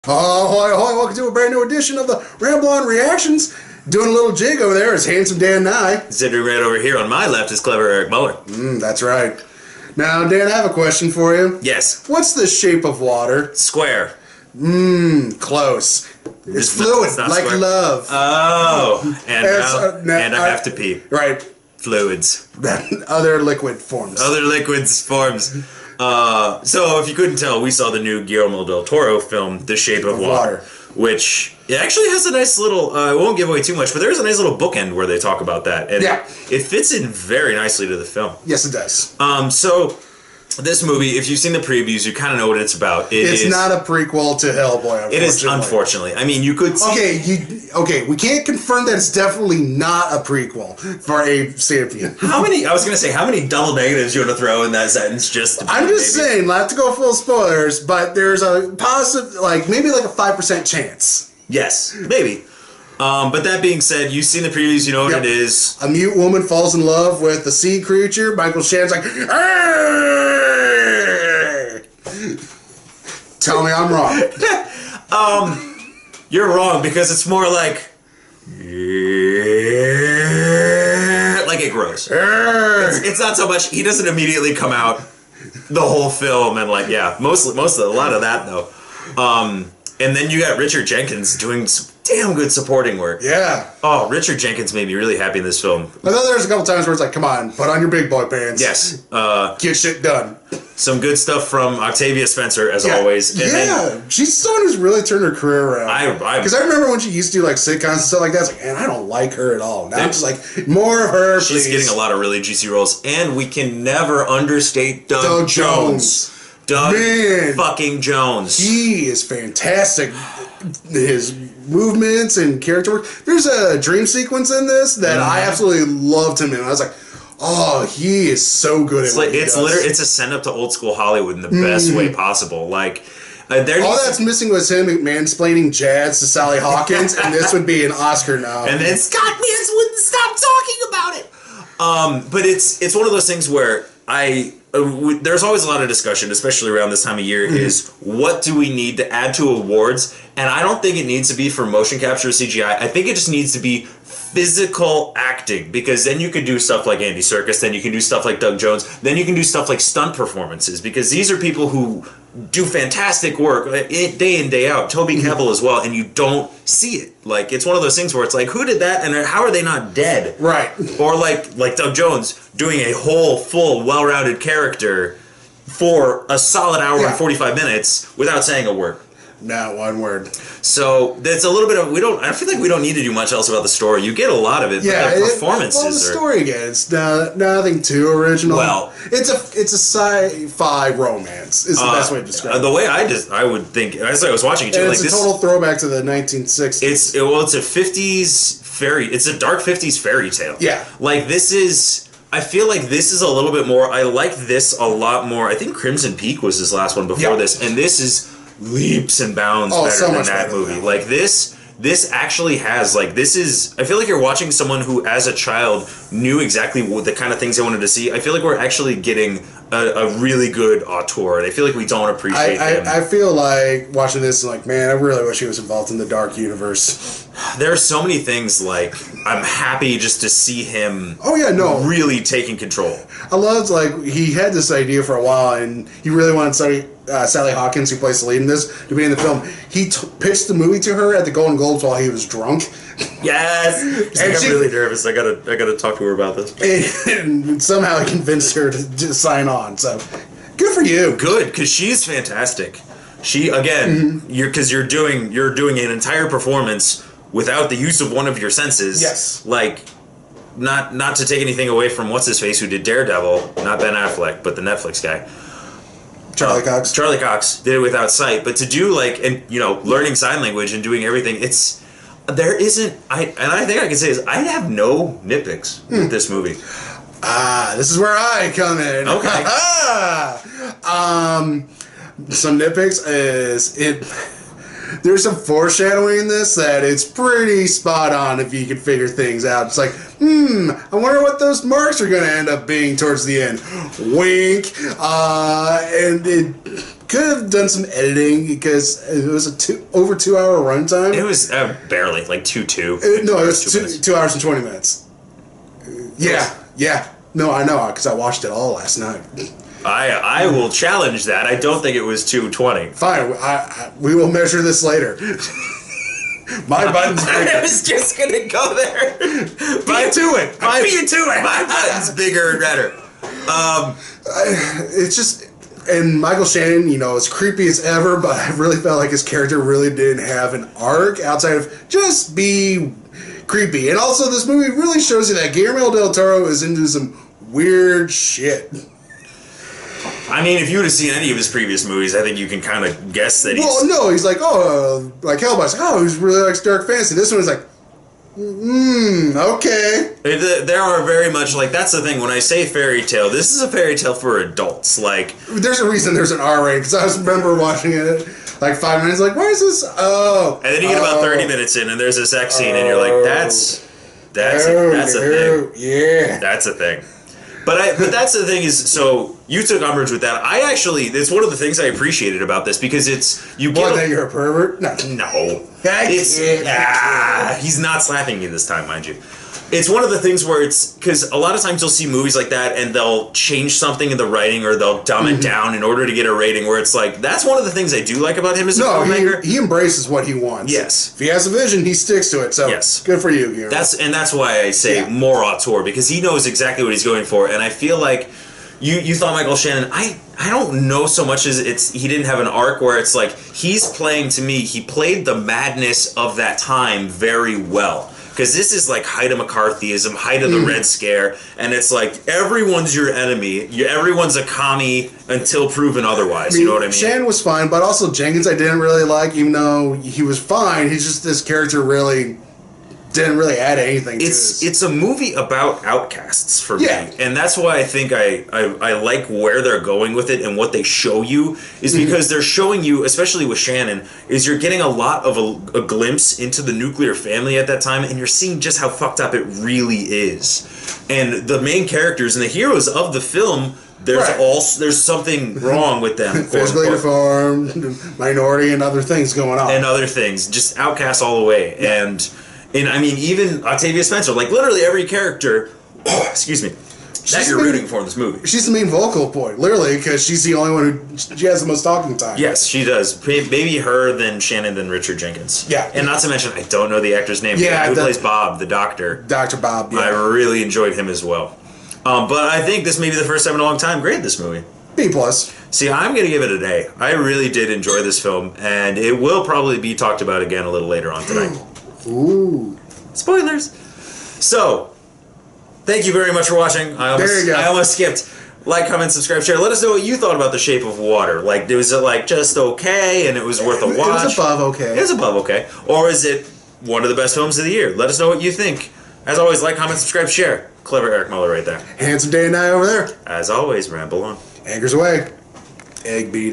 Ahoy, ahoy, welcome to a brand new edition of the Ramble on Reactions. Doing a little jig over there is handsome Dan Nye. Sitting right over here on my left is clever Eric Muller. That's right. Now, Dan, I have a question for you. Yes. What's the shape of water? Square. Close. It's fluid, like square. Love. Oh, and I have to pee. Right. Fluids. Other liquid forms. Other liquids forms. So if you couldn't tell, we saw the new Guillermo del Toro film, The Shape of Water, which it actually has a nice little, I won't give away too much, but there's a nice little bookend where they talk about that. And yeah. It fits in very nicely to the film. Yes, it does. So this movie, if you've seen the previews, you kind of know what it's about. It's not a prequel to Hellboy, unfortunately. It is, unfortunately. I mean, you could see... Okay, we can't confirm that it's definitely not a prequel for a Sapien. I was going to say, how many double negatives you want to throw in that sentence just to... I'm just saying, not to go full spoilers, but there's a positive, maybe like a 5% chance. Yes, maybe. But that being said, you've seen the previews, you know what it is. A mute woman falls in love with a sea creature. Michael Shannon's like, tell me I'm wrong. You're wrong, because it's more like it grows. It's not so much, he doesn't immediately come out the whole film and a lot of that though. And then you got Richard Jenkins doing some damn good supporting work. Yeah. Oh, Richard Jenkins made me really happy in this film. I thought there's a couple times where it's like, come on, put on your big boy pants. Yes. Get shit done. Some good stuff from Octavia Spencer, as always. And she's someone who's really turned her career around. Because I remember when she used to do sitcoms and stuff like that. It's like, man, I don't like her at all. Now I'm just like, more of her. She's getting a lot of really juicy roles, and we can never understate Doug Jones. Doug fucking Jones. He is fantastic. His movements and character work. There's a dream sequence in this that I absolutely loved him in. I was like, oh, he is so good at what he does. It's a send up to old school Hollywood in the best way possible. All that's missing was him mansplaining jazz to Sally Hawkins, and this would be an Oscar now. And then Scott Mans wouldn't stop talking about it. But it's one of those things where there's always a lot of discussion, especially around this time of year, is what do we need to add to awards? And I don't think it needs to be for motion capture or CGI. I think it just needs to be physical acting, because then you could do stuff like Andy Serkis, then you can do stuff like Doug Jones, then you can do stuff like stunt performances, because these are people who do fantastic work day in, day out. Toby Kebbell as well, and you don't see it. It's one of those things where it's like, who did that, and how are they not dead? Right. Or like Doug Jones doing a whole, full, well-rounded character for a solid hour and 45 minutes without saying a word. Not one word. So there's a little bit of I feel like we don't need to do much else about the story. You get a lot of it, but the performances the story again, it's nothing too original. Well, it's a sci-fi romance. Is the best way to describe it. The way I would think as I was watching it, it's a total throwback to the 1960s. It's a 50s it's a dark 50s fairy tale. Yeah. I feel like this is a little bit more. I like this a lot more. I think Crimson Peak was his last one before this, and this is leaps and bounds better than that movie. This actually has I feel like you're watching someone who as a child knew exactly what the kind of things they wanted to see. I feel like we're actually getting a really good auteur, and I feel like we don't appreciate him. I feel like watching this man, I really wish he was involved in the Dark Universe. There are so many things I'm happy just to see him really taking control. I loved he had this idea for a while, and he really wanted Sally Hawkins, who plays the lead in this, to be in the film. He pitched the movie to her at the Golden Globes while he was drunk. Yes, I'm really nervous. I gotta talk to her about this. And somehow he convinced her to sign on. So good for you. Good, because she's fantastic. She again, you're doing an entire performance without the use of one of your senses. Yes. Not to take anything away from what's his face who did Daredevil, not Ben Affleck, but the Netflix guy. Charlie Cox. Charlie Cox did it without sight, but to do learning sign language and doing everything, I think I can say is I have no nitpicks with this movie. This is where I come in. Okay. Some nitpicks is there's some foreshadowing in this that it's pretty spot on if you can figure things out. It's like, I wonder what those marks are going to end up being towards the end. Wink. And it could have done some editing because it was over 2 hour runtime. It was barely like 2. No, it was 2 hours and 20 minutes. Yeah. No, I know because I watched it all last night. I will challenge that. I don't think it was 2:20. Fine, we will measure this later. My button's bigger. I was just gonna go there. Beat to it. My button's bigger and better. It's just, and Michael Shannon, as creepy as ever, but I really felt like his character really didn't have an arc outside of just be creepy. And also, this movie really shows you that Guillermo del Toro is into some weird shit. I mean, if you would have seen any of his previous movies, I think you can kind of guess that he's... Well, no, he's like, like Hellboy's like, he really likes dark fantasy. This one is like, okay. There are very much, like, that's the thing, when I say fairy tale, this is a fairy tale for adults, like... There's a reason there's an R rating, because I remember watching it, like, 5 minutes, like, why is this, And then you get about 30 minutes in, and there's a sex scene, and you're like, that's a thing. Yeah. That's a thing. But that's the thing is, so you took umbrage with that. I actually, it's one of the things I appreciated about this because that you're a pervert? No. He's not slapping me this time, mind you. It's one of the things where it's, because a lot of times you'll see movies like that and they'll change something in the writing or they'll dumb it down in order to get a rating where it's like, that's one of the things I do like about him as a filmmaker. He embraces what he wants. Yes. If he has a vision, he sticks to it, so yes. Good for you, Guillermo. That's why I say more auteur, because he knows exactly what he's going for, and I feel like you thought Michael Shannon, I don't know so much as he didn't have an arc where it's like, he's playing, to me, he played the madness of that time very well. Because this is like height of McCarthyism, height of the Red Scare, and it's like everyone's your enemy. Everyone's a commie until proven otherwise. You know what I mean? Shannon was fine, but also Jenkins I didn't really like, even though he was fine. He's just, this character really didn't really add anything to it. It's a movie about outcasts for me. And that's why I think I like where they're going with it and what they show you is because they're showing you, especially with Shannon, is you're getting a lot of a glimpse into the nuclear family at that time, and you're seeing just how fucked up it really is. And the main characters and the heroes of the film, there's something wrong with them. Physically deformed, minority, and other things going on. And other things. Just outcasts all the way. Yeah. And I mean, even Octavia Spencer, like literally every character, excuse me, that you're rooting for in this movie. She's the main vocal point, literally, because she's the only one she has the most talking time. Yes, she does. Maybe her, then Shannon, then Richard Jenkins. Yeah. And not to mention, I don't know the actor's name. Yeah. Who plays Bob, the doctor. Dr. Bob, yeah. I really enjoyed him as well. But I think this may be the first time in a long time graded this movie. B+. See, I'm going to give it an A. I really did enjoy this film, and it will probably be talked about again a little later on tonight. Ooh. Spoilers. So, thank you very much for watching. I almost skipped. Like, comment, subscribe, share. Let us know what you thought about The Shape of Water. Like, was it like just okay and it was worth a watch? It was above okay. It was above okay. Or is it one of the best films of the year? Let us know what you think. As always, like, comment, subscribe, share. Clever Eric Muller right there. Handsome Day and I over there. As always, ramble on. Anchors away. Egg beat.